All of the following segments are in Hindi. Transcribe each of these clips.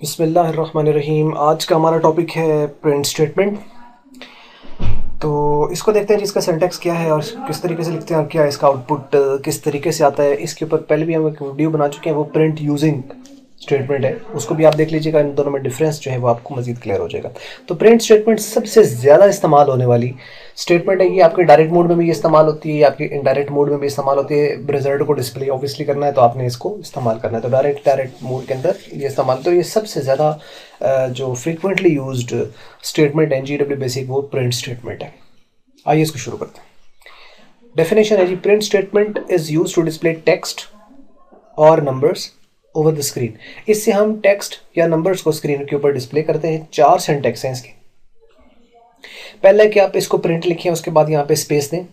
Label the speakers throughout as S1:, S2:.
S1: बिस्मिल्लाहिर्रहमानिर्रहीम। आज का हमारा टॉपिक है प्रिंट स्टेटमेंट। तो इसको देखते हैं जी, इसका सिंटैक्स क्या है और किस तरीके से लिखते हैं और क्या है इसका आउटपुट किस तरीके से आता है। इसके ऊपर पहले भी हम एक वीडियो बना चुके हैं, वो प्रिंट यूजिंग स्टेटमेंट है, उसको भी आप देख लीजिएगा। इन दोनों में डिफरेंस जो है वो आपको मजीद क्लियर हो जाएगा। तो प्रिंट स्टेटमेंट सबसे ज़्यादा इस्तेमाल होने वाली स्टेटमेंट है। ये आपके डायरेक्ट मोड में भी इस्तेमाल होती है, आपके इनडायरेक्ट मोड में भी इस्तेमाल होती है। रिजल्ट को डिस्प्ले ऑब्वियसली करना है तो आपने इसको इस्तेमाल करना है, तो डायरेक्ट मोड के अंदर ये इस्तेमाल। तो ये सबसे ज़्यादा जो फ्रीक्वेंटली यूज्ड स्टेटमेंट है GW बेसिक, वो प्रिंट स्टेटमेंट है। आइए इसको शुरू करते हैं। डेफिनेशन है जी, print statement is use to display text और नंबर्स ओवर द स्क्रीन। इससे हम टेक्स्ट या नंबर्स को स्क्रीन के ऊपर डिस्प्ले करते हैं। चार सिंटैक्स हैं इसके। पहले कि आप इसको प्रिंट लिखें, उसके बाद यहाँ पे स्पेस दें।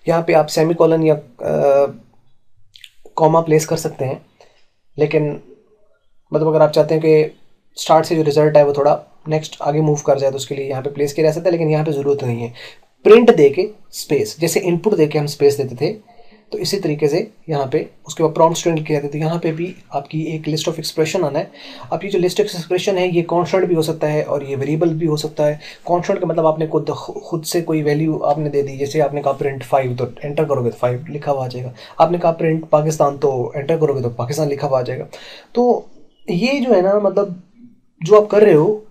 S1: यहाँ पे आप सेमीकोलन या कॉमा प्लेस कर सकते हैं, लेकिन मतलब अगर आप चाहते हैं कि स्टार्ट से जो रिजल्ट है वो थोड़ा नेक्स्ट आगे मूव कर जाए तो उसके लिए यहाँ पे प्लेस किया जा सकता है, लेकिन यहाँ पे ज़रूरत नहीं है। प्रिंट दे के स्पेस, जैसे इनपुट दे के हम स्पेस देते थे, तो इसी तरीके से यहाँ पे उसके बाद प्रॉम्प्ट स्ट्रिंग किया जाता है। तो यहाँ पे भी आपकी एक लिस्ट ऑफ एक्सप्रेशन आना है। अब ये जो लिस्ट ऑफ एक्सप्रेशन है ये कॉन्स्टेंट भी हो सकता है और ये वेरिएबल भी हो सकता है। कॉन्स्टेंट का मतलब आपने खुद से कोई वैल्यू आपने दे दी, जैसे आपने कहा प्रिंट 5, तो एंटर करोगे तो 5 लिखा हुआ आ जाएगा। आपने कहा प्रिंट पाकिस्तान, तो एंटर करोगे तो पाकिस्तान लिखा हुआ आ जाएगा। तो ये जो है ना, मतलब जो आप कर रहे हो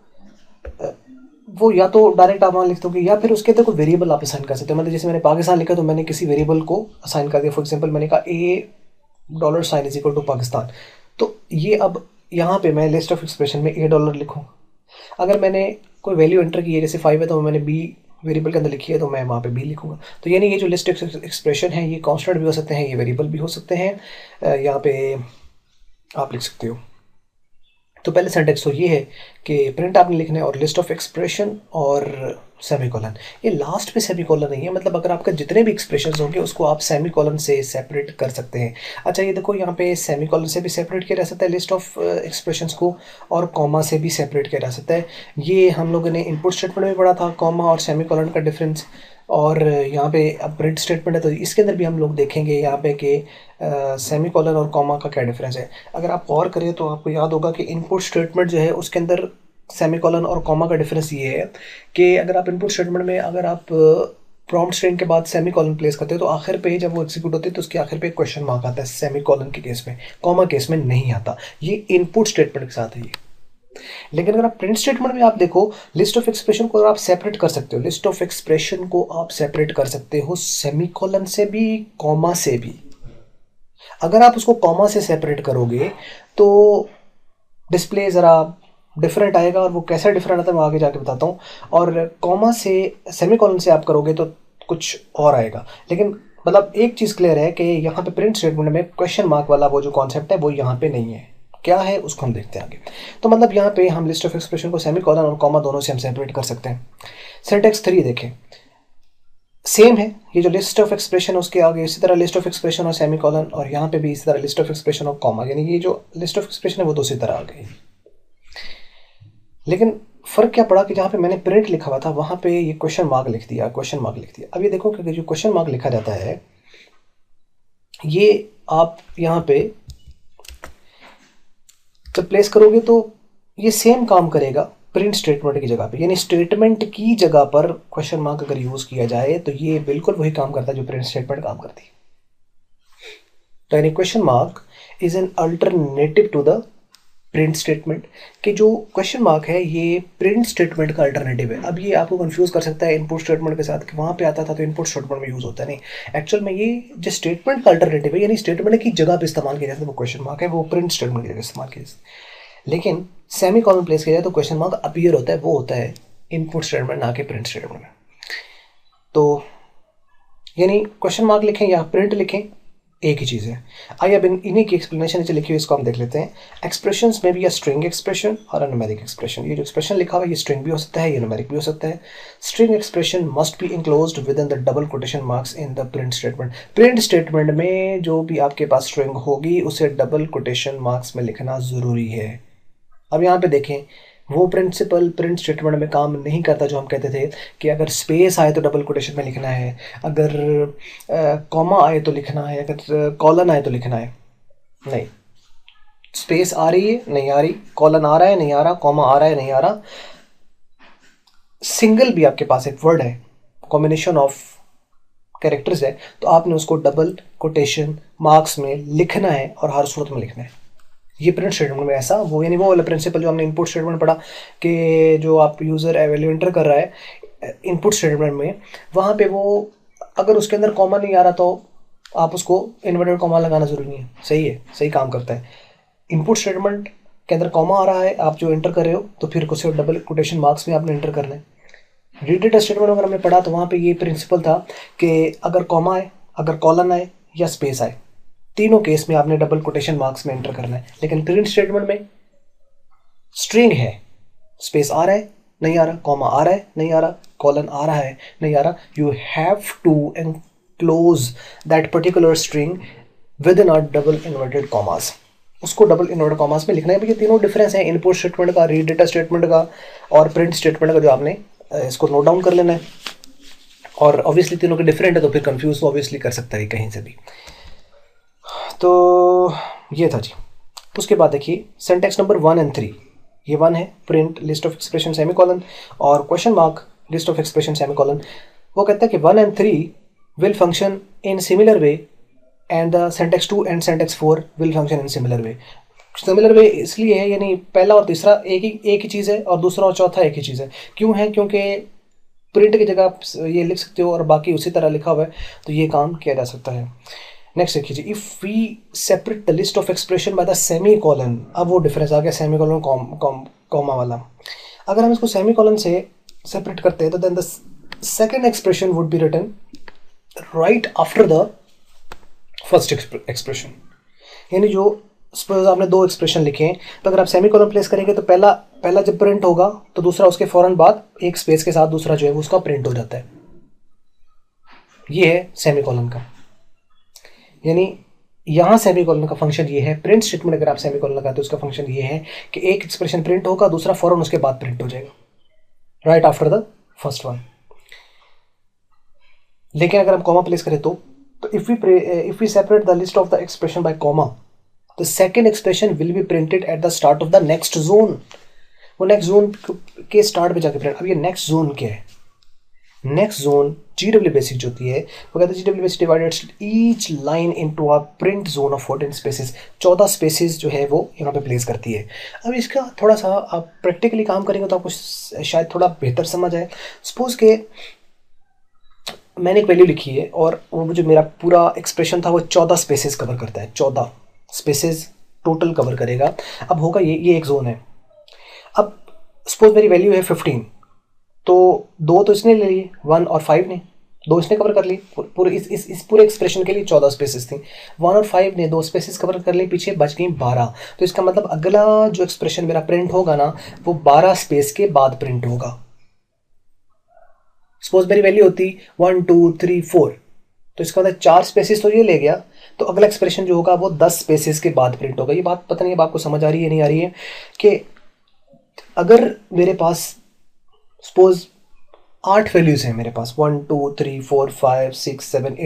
S1: वो या तो डायरेक्ट आप वहाँ लिख दोगे या फिर उसके अंदर कोई वेरिएबल आप असाइन कर सकते हो। मतलब जैसे मैंने पाकिस्तान लिखा तो मैंने किसी वेरिएबल को असाइन कर दिया। फॉर एग्जांपल मैंने कहा $$इज इक्वल टू पाकिस्तान। तो ये अब यहाँ पे मैं लिस्ट ऑफ एक्सप्रेशन में $, लिखूँ। अगर मैंने कोई वैल्यू एंटर की है, जैसे 5 है, तो मैंने बी वेरिएबल के अंदर लिखी है, तो मैं वहाँ पे बी लिखूँगा। तो यानी ये जो लिस्ट एक्सप्रेशन है ये कॉन्स्टेंट भी हो सकते हैं, ये वेरिएबल भी हो सकते हैं। यहाँ पे आप लिख सकते हो। तो पहले सिंटैक्स तो ये है कि प्रिंट आपने लिखना है और लिस्ट ऑफ एक्सप्रेशन और सेमीकोलन। ये लास्ट पे सेमीकोलन नहीं है, मतलब अगर आपका जितने भी एक्सप्रेशंस होंगे उसको आप सेमीकोलन से सेपरेट कर सकते हैं। अच्छा ये देखो, यहाँ पे सेमीकोलन से भी सेपरेट किया जा सकता है लिस्ट ऑफ एक्सप्रेशंस को, और कॉमा से भी सेपरेट किया जा सकता है। ये हम लोगों ने इनपुट स्टेटमेंट में पढ़ा था, कॉमा और सेमीकोलन का डिफरेंस। और यहाँ पे अब प्रिंट स्टेटमेंट है तो इसके अंदर भी हम लोग देखेंगे यहाँ पे कि सेमी कॉलन और कॉमा का क्या डिफरेंस है। अगर आप गौर करें तो आपको याद होगा कि इनपुट स्टेटमेंट जो है उसके अंदर सेमी कॉलन और कॉमा का डिफरेंस ये है कि अगर आप इनपुट स्टेटमेंट में अगर आप प्रॉम्प्ट स्ट्रिंग के बाद सेमी कॉलन प्लेस करते हो तो आखिर पे जब वो एग्जीक्यूट होती है तो उसके आखिर पे क्वेश्चन मार्क आता है सेमी कॉलन के केस में, कॉमा केस में नहीं आता। ये इनपुट स्टेटमेंट के साथ है ये। लेकिन अगर आप प्रिंट स्टेटमेंट में आप देखो, लिस्ट ऑफ एक्सप्रेशन को आप सेपरेट कर सकते हो। लिस्ट ऑफ एक्सप्रेशन को आप सेपरेट कर सकते हो सेमीकोलन से भी, कॉमा से भी। अगर आप उसको कॉमा से सेपरेट करोगे तो डिस्प्ले ज़रा डिफरेंट आएगा, और वो कैसा डिफरेंट आता है मैं आगे जाके बताता हूँ। और कॉमा से सेमीकोलन से आप करोगे तो कुछ और आएगा। लेकिन मतलब एक चीज़ क्लियर है कि यहाँ पे प्रिंट स्टेटमेंट में क्वेश्चन मार्क वाला वो जो कॉन्सेप्ट है वो यहाँ पे नहीं है। क्या है उसको हम देखते हैं आगे। तो मतलब यहाँ पे हम लिस्ट ऑफ एक्सप्रेशन को सेमीकोलन और कॉमा दोनों से हम सेपरेट कर सकते हैं। सिंटैक्स 3 देखें, सेम है। ये जो लिस्ट ऑफ एक्सप्रेशन है उसके आगे इसी तरह लिस्ट ऑफ एक्सप्रेशन और सेमीकोलन, और यहाँ पे भी इसी तरह लिस्ट ऑफ एक्सप्रेशन और कॉमा, यानी ये जो लिस्ट ऑफ एक्सप्रेशन है वो दूसरी तरह आ गई। लेकिन फ़र्क क्या पड़ा कि जहाँ पे मैंने प्रिंट लिखा हुआ था वहाँ पे ये क्वेश्चन मार्क लिख दिया, क्वेश्चन मार्क लिख दिया। अब ये देखो कि जो क्वेश्चन मार्क लिखा जाता है ये आप यहाँ पे जब प्लेस करोगे तो ये सेम काम करेगा प्रिंट स्टेटमेंट की जगह पे। यानी स्टेटमेंट की जगह पर क्वेश्चन मार्क अगर यूज़ किया जाए तो ये बिल्कुल वही काम करता है जो प्रिंट स्टेटमेंट काम करती है। तो यानी question mark is an alternative to the print statement. कि जो क्वेश्चन मार्क है ये प्रिंट स्टेटमेंट का अल्टरनेटिव है। अब ये आपको कंफ्यूज कर सकता है इनपुट स्टेटमेंट के साथ कि वहाँ पे आता था तो इनपुट स्टेटमेंट में यूज़ होता है। नहीं, एक्चुअल में ये जो स्टेटमेंट का अल्टरनेटिव है, यानी स्टेटमेंट की जगह पे इस्तेमाल किया जाता है वो क्वेश्चन मार्क है, वो प्रिंट स्टेटमेंट की जगह इस्तेमाल किया जाता है। लेकिन सेमी कॉलन प्लेस किया जाए तो क्वेश्चन मार्क अपीयर होता है, वो होता है इनपुट स्टेटमेंट, ना कि प्रिंट स्टेटमेंट में। तो यानी क्वेश्चन मार्क लिखें या प्रिंट लिखें एक ही चीज़ है। आइए अब इन्हीं की एक्सप्लेनेशन नीचे लिखी हुई इसको हम देख लेते हैं। एक्सप्रेशंस में भी या स्ट्रिंग एक्सप्रेशन और न्यूमेरिक एक्सप्रेशन। ये जो एक्सप्रेशन लिखा हुआ है ये स्ट्रिंग भी हो सकता है, ये न्यूमेरिक भी हो सकता है। String expression must be enclosed with in the double quotation marks in the print statement. Print statement में जो भी आपके पास स्ट्रिंग होगी उसे डबल कोटेशन मार्क्स में लिखना ज़रूरी है। अब यहाँ पे देखें, वो प्रिंसिपल प्रिंट स्टेटमेंट में काम नहीं करता जो हम कहते थे कि अगर स्पेस आए तो डबल कोटेशन में लिखना है, अगर कॉमा आए तो लिखना है, अगर कॉलन आए तो लिखना है। नहीं, स्पेस आ रही है नहीं आ रही, कॉलन आ रहा है नहीं आ रहा, कॉमा आ रहा है नहीं आ रहा, सिंगल भी आपके पास एक वर्ड है, कॉम्बिनेशन ऑफ कैरेक्टर्स है, तो आपने उसको डबल कोटेशन मार्क्स में लिखना है और हर सूरत में लिखना है। ये प्रिंट स्टेटमेंट में ऐसा वो यानी वो वाला प्रिंसिपल जो हमने इनपुट स्टेटमेंट पढ़ा कि जो आप यूज़र वैल्यू एंटर कर रहा है इनपुट स्टेटमेंट में, वहाँ पे वो अगर उसके अंदर कॉमा नहीं आ रहा तो आप उसको इन्वर्टेड कॉमा लगाना ज़रूरी नहीं है। सही है, सही काम करता है। इनपुट स्टेटमेंट के अंदर कॉमा आ रहा है, आप जो एंटर कर रहे हो, तो फिर उसे डबल कोटेशन मार्क्स में आपने एंटर करना है। रीड डेटा स्टेटमेंट अगर हमने पढ़ा तो वहाँ पे ये प्रिंसिपल था कि अगर कॉमा आए, अगर कॉलन आए या स्पेस आए, तीनों केस में आपने डबल कोटेशन मार्क्स में एंटर करना है। लेकिन प्रिंट स्टेटमेंट में स्ट्रिंग है, स्पेस आ रहा है नहीं आ रहा, कॉमा आ रहा है नहीं आ रहा, कॉलन आ रहा है नहीं आ रहा, you have to enclose that particular string within a double inverted commas. उसको डबल इन्वर्टेड कॉमास में लिखना है। ये तीनों डिफरेंस है इनपुट स्टेटमेंट का, रीड डेटा स्टेटमेंट का और प्रिंट स्टेटमेंट का, जो आपने इसको नोट डाउन कर लेना है। और ऑब्वियसली तीनों के डिफरेंट है तो फिर कंफ्यूज ऑब्वियसली कर सकता है कहीं से भी। तो ये था जी। उसके बाद देखिए सिंटैक्स नंबर 1 और 3, ये 1 है print list of expression semicolon, और question mark list of expression semicolon. वो कहता है कि 1 और 3 will function in similar way and the syntax 2 and syntax 4 will function in similar way. Similar way इसलिए है यानी पहला और तीसरा एक ही चीज़ है और दूसरा और चौथा एक ही चीज़ है। क्यों है? क्योंकि प्रिंट की जगह आप ये लिख सकते हो और बाकी उसी तरह लिखा हुआ है, तो ये काम किया जा सकता है। नेक्स्ट देखिए, if we separate the list of expression by the semicolon. अब वो डिफरेंस आ गया सेमी कॉलन कॉमा वाला। अगर हम इसको सेमी कॉलन से सेपरेट करते हैं तो then the second expression would be written right after the first expression. यानी जो सपोज आपने 2 एक्सप्रेशन लिखे हैं, तो अगर आप सेमी कॉलन प्लेस करेंगे तो पहला जब प्रिंट होगा तो दूसरा उसके फौरन बाद एक स्पेस के साथ दूसरा जो है वो उसका प्रिंट हो जाता है। ये है सेमी कॉलन का, यानी यहाँ सेमी कॉलन का फंक्शन ये है। प्रिंट स्टेटमेंट अगर आप सेमी कॉलन लगाते हो उसका फंक्शन ये है कि एक एक्सप्रेशन प्रिंट होगा, दूसरा फौरन उसके बाद प्रिंट हो जाएगा right after the first one. लेकिन अगर हम कॉमा प्लेस करें तो if we separate the list of the expression by comma, the second expression will be printed at the start of the next zone. वो नेक्स्ट जोन के स्टार्ट पे जाके प्रिंट। अब ये नेक्स्ट जोन क्या है? नेक्स्ट जोन GW बेसिक जो होती है वो कहते हैं GW basic divided each line into a print zone of 14 spaces. 14 spaces जो है वो यहाँ पे प्लेस करती है। अब इसका थोड़ा सा आप प्रैक्टिकली काम करेंगे तो आपको शायद थोड़ा बेहतर समझ आए। सपोज के मैंने एक वैल्यू लिखी है और वो जो मेरा पूरा एक्सप्रेशन था वो 14 स्पेसेस कवर करता है, 14 स्पेसेस टोटल कवर करेगा। अब होगा ये एक जोन है। अब सपोज मेरी वैल्यू है 15, तो 2 तो इसने ले लिए, 1 और 5 ने, 2 इसने कवर कर ली। पूरे इस पूरे एक्सप्रेशन के लिए 14 स्पेसेस थी, 1 और 5 ने 2 स्पेसेस कवर कर ली, पीछे बच गई 12। तो इसका मतलब अगला जो एक्सप्रेशन मेरा प्रिंट होगा ना वो 12 स्पेस के बाद प्रिंट होगा। सपोज मेरी वैल्यू होती 1 2 3 4, तो इसका मतलब 4 स्पेसेस तो ये ले गया, तो अगला एक्सप्रेशन जो होगा वो 10 स्पेसेस के बाद प्रिंट होगा। ये बात पता नहीं अब आपको समझ आ रही है नहीं आ रही है कि अगर मेरे पास सपोज 8 वैल्यूज हैं मेरे पास, 1 2 3 4 5 6 7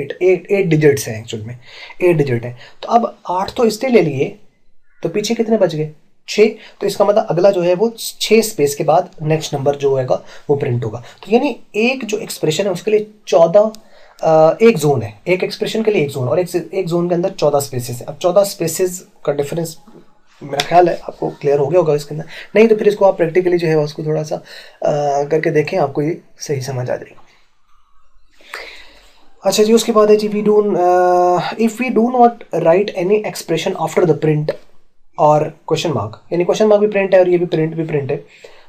S1: 8 डिजिट्स हैं एक्चुअल में, 8 डिजिट है। तो अब 8 तो इसने ले लिए, तो पीछे कितने बच गए? 6। तो इसका मतलब अगला जो है वो 6 स्पेस के बाद नेक्स्ट नंबर जो होगा वो प्रिंट होगा। तो यानी एक जो एक्सप्रेशन है उसके लिए 14 एक जोन है, एक एक्सप्रेशन के लिए एक जोन, और एक जोन के अंदर 14 स्पेसेस है। अब 14 स्पेसेस का डिफरेंस मेरा ख्याल है आपको क्लियर हो गया होगा इसके अंदर। नहीं तो फिर इसको आप प्रैक्टिकली जो है उसको थोड़ा सा करके देखें, आपको ये सही समझ आ जाएगा। अच्छा जी, उसके बाद है जी if we do not write any expression after the print और क्वेश्चन मार्क, यानी क्वेश्चन मार्क भी प्रिंट है और ये भी प्रिंट है,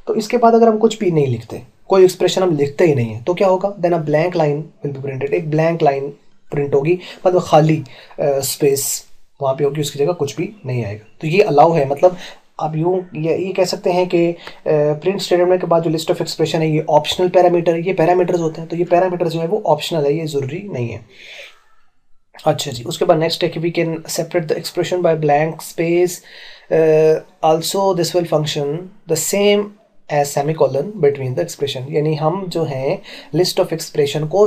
S1: तो इसके बाद अगर हम कुछ भी नहीं लिखते, कोई एक्सप्रेशन हम लिखते ही नहीं है, तो क्या होगा? Then a blank line will be printed. एक ब्लैंक लाइन प्रिंट होगी, मतलब खाली स्पेस वहाँ पे होगी, उसकी जगह कुछ भी नहीं आएगा। तो ये अलाउ है, मतलब आप ये कह सकते हैं कि प्रिंट स्टेटमेंट के बाद जो लिस्ट ऑफ एक्सप्रेशन है ये ऑप्शनल पैरामीटर, ये पैरामीटर्स होते हैं, तो ये पैरामीटर जो है वो ऑप्शनल है, ये ज़रूरी नहीं है। अच्छा जी, उसके बाद नेक्स्ट है कि we can separate the expression by blank space, also this will function the same as semicolon between the expression. यानी हम जो हैं लिस्ट ऑफ एक्सप्रेशन को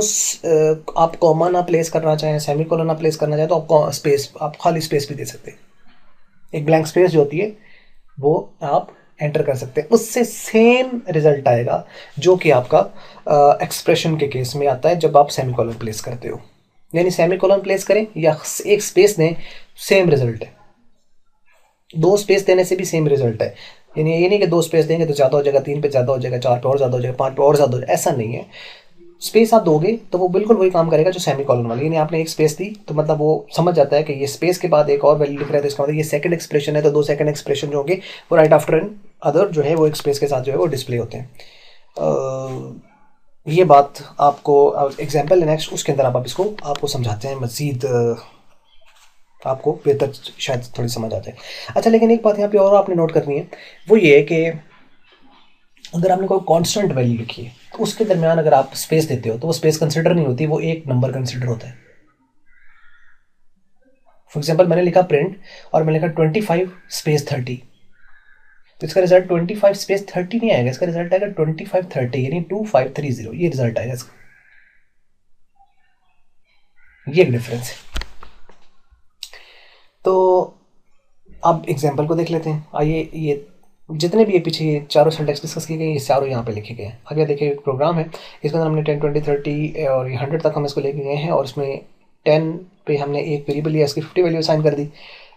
S1: आप कॉमा ना प्लेस करना चाहें, सेमीकोलन ना प्लेस करना चाहें, तो आप स्पेस, आप खाली स्पेस भी दे सकते हैं। एक ब्लैंक स्पेस जो होती है वो आप एंटर कर सकते हैं, उससे सेम रिजल्ट आएगा जो कि आपका एक्सप्रेशन के केस में आता है जब आप सेमीकोलन प्लेस करते हो। यानी सेमीकोलन प्लेस करें या एक स्पेस दें, सेम रिजल्ट है। दो स्पेस देने से भी सेम रिजल्ट है। यानी ये नहीं कि दो स्पेस देंगे तो ज़्यादा हो जाएगा, 3 पे ज़्यादा हो जाएगा, 4 पे और ज़्यादा हो जाएगा, 5 पे और ज़्यादा हो जाएगा, ऐसा नहीं है। स्पेस आप दोगे तो वो बिल्कुल वही काम करेगा जो सेमीकोलन वाली। यानी आपने एक स्पेस दी तो मतलब वो समझ जाता है कि ये स्पेस के बाद एक और वैल्यू लिख रहा है तो इसका मतलब ये सेकंड एक्सप्रेशन है, तो 2 सेकंड एक्सप्रेशन जो होंगे वो राइट आफ्टर एन अदर जो है वो एक स्पेस के साथ जो है वो डिस्प्ले होते हैं। ये बात आपको एग्जाम्पल नेक्स्ट उसके अंदर आप इसको आपको समझाते हैं मज़ीद, आपको बेहतर शायद थोड़ी समझ आ जाए। अच्छा, लेकिन एक बात यहाँ पे और आपने नोट करनी है, वो ये है कि अगर आपने कोई कांस्टेंट वैल्यू लिखी है तो उसके दरमियान अगर आप स्पेस देते हो तो वो स्पेस कंसिडर नहीं होती, वो एक नंबर कंसिडर होता है। फॉर एग्जांपल मैंने लिखा प्रिंट और मैंने लिखा 25 स्पेस 30, तो इसका रिजल्ट 25 स्पेस 30 नहीं आएगा, इसका रिजल्ट आएगा 25 30, यानी 2530, ये रिजल्ट आएगा इसका। ये एक डिफरेंस है। तो अब एग्जाम्पल को देख लेते हैं। आइए, ये जितने भी ये पीछे चारों सिंटेक्स डिस्कस किए गए ये चारों यहाँ पे लिखे गए हैं। आगे देखिए एक प्रोग्राम है, इसके अंदर हमने 10 20 30 और 100 तक हम इसको लेके गए हैं, और इसमें 10 पे हमने एक वेरिएबल लिया, इसकी 50 वैल्यू साइन कर दी,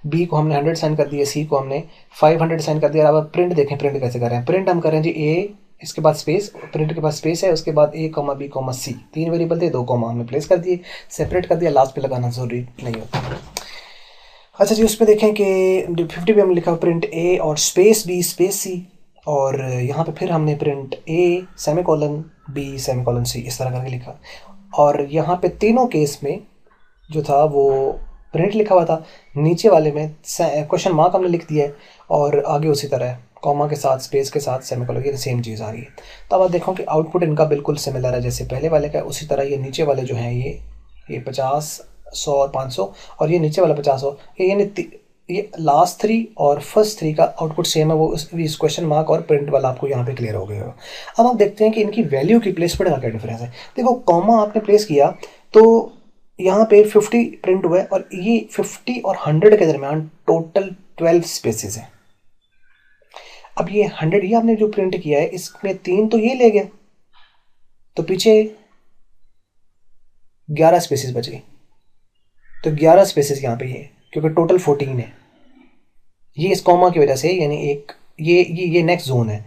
S1: बी को हमने 100 साइन कर दिया, सी को हमने 500 साइन कर दिया। अब प्रिंट देखें, प्रिंट कैसे कर रहे हैं। प्रिंट हम कर रहे हैं जी ए, इसके बाद स्पेस, प्रिंट के पास स्पेस है, उसके बाद ए बी सी, 3 वेरिएबल थे, 2 कॉमा हमने प्लेस कर दिए, सेपरेट कर दिया, लास्ट पे लगाना जरूरी नहीं होता। अच्छा जी, उसमें देखें कि 50 पे हमने लिखा प्रिंट ए और स्पेस बी स्पेस सी, और यहाँ पे फिर हमने प्रिंट ए सेमीकोलन बी सेमीकोलन सी इस तरह करके लिखा। और यहाँ पे तीनों केस में जो था वो प्रिंट लिखा हुआ था, नीचे वाले में क्वेश्चन मार्क हमने लिख दिया है, और आगे उसी तरह कॉमा के साथ स्पेस के साथ सेमीकोलन, ये सेम चीज़ आ रही है। तो अब आप देखो कि आउटपुट इनका बिल्कुल सिमिलर है, जैसे पहले वाले का उसी तरह ये नीचे वाले जो हैं ये 50 100 और 500, और ये नीचे वाला 50 हो, ये लास्ट 3 और फर्स्ट 3 का आउटपुट सेम है, वो इस क्वेश्चन मार्क और प्रिंट वाला आपको यहाँ पे क्लियर हो गया। अब आप देखते हैं कि इनकी वैल्यू की प्लेसमेंट का क्या डिफरेंस है। देखो, कॉमा आपने प्लेस किया तो यहाँ पे 50 प्रिंट हुआ है, और ये 50 और 100 के दरमियान टोटल 12 स्पेसेस हैं। अब ये 100 ही आपने जो प्रिंट किया है, इसमें 3 तो ये ले गया, तो पीछे 11 स्पेसेस बच गई। तो 11 स्पेसेस यहाँ पे ये, क्योंकि टोटल 14 है, ये इस कॉमा की वजह से, यानी एक ये नेक्स्ट जोन है,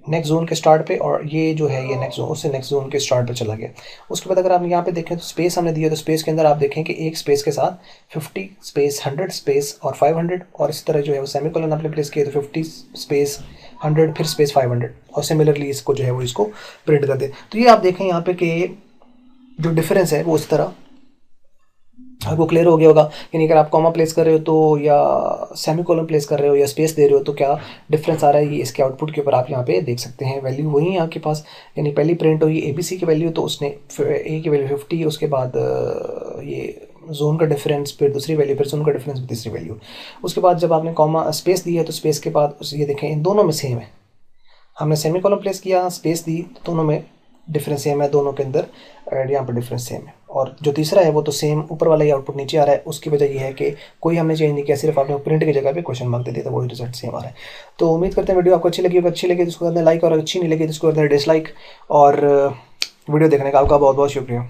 S1: नेक्स्ट जोन के स्टार्ट पे, और ये जो है ये नेक्स्ट जोन, उससे नेक्स्ट जोन के स्टार्ट पे चला गया। उसके बाद अगर आप यहाँ पे देखें तो स्पेस हमने दिया, तो स्पेस के अंदर आप देखें कि एक स्पेस के साथ 50 स्पेस 100 स्पेस और 500, और इस तरह जो है वो सेमीकोलन आपने प्लेस किया तो 50 स्पेस 100 फिर स्पेस 500, और सिमिलरली इसको जो है वो इसको प्रिंट कर दे। तो ये आप देखें यहाँ पे कि जो डिफरेंस है वो इस तरह आपको क्लियर हो गया होगा। यानी अगर आप कॉमा प्लेस कर रहे हो तो, या सेमीकोलन प्लेस कर रहे हो, या स्पेस दे रहे हो, तो क्या डिफरेंस आ रहा है, ये इसके आउटपुट के ऊपर आप यहाँ पे देख सकते हैं। वैल्यू वही है आपके पास, यानी पहली प्रिंट हुई ABC की वैल्यू, तो उसने ए की वैल्यू 50, उसके बाद ये जोन का डिफरेंस, फिर दूसरी वैल्यू, फिर जोन का डिफरेंस, तीसरी वैल्यू। उसके बाद जब आपने कॉमा स्पेस दी है तो स्पेस के बाद ये देखें इन दोनों में सेम है, हमने सेमीकोलन प्लेस किया, स्पेस दी, तो दोनों में डिफरेंस सेम है, दोनों के अंदर यहाँ पर डिफरेंस सेम है। और जो तीसरा है वो तो सेम, ऊपर वाला ही आउटपुट नीचे आ रहा है। उसकी वजह यह है कि कोई हमने चेंज नहीं किया, सिर्फ आपने प्रिंट की जगह पे क्वेश्चन मार्क दे दिया, तो वही रिजल्ट सेम आ रहा है। तो उम्मीद करते हैं वीडियो आपको अच्छी लगी होगी। अच्छी लगी तो इसको करना लाइक, और अच्छी नहीं लगी तो इसको करना डिसलाइक। और वीडियो देखने का आपका बहुत बहुत शुक्रिया।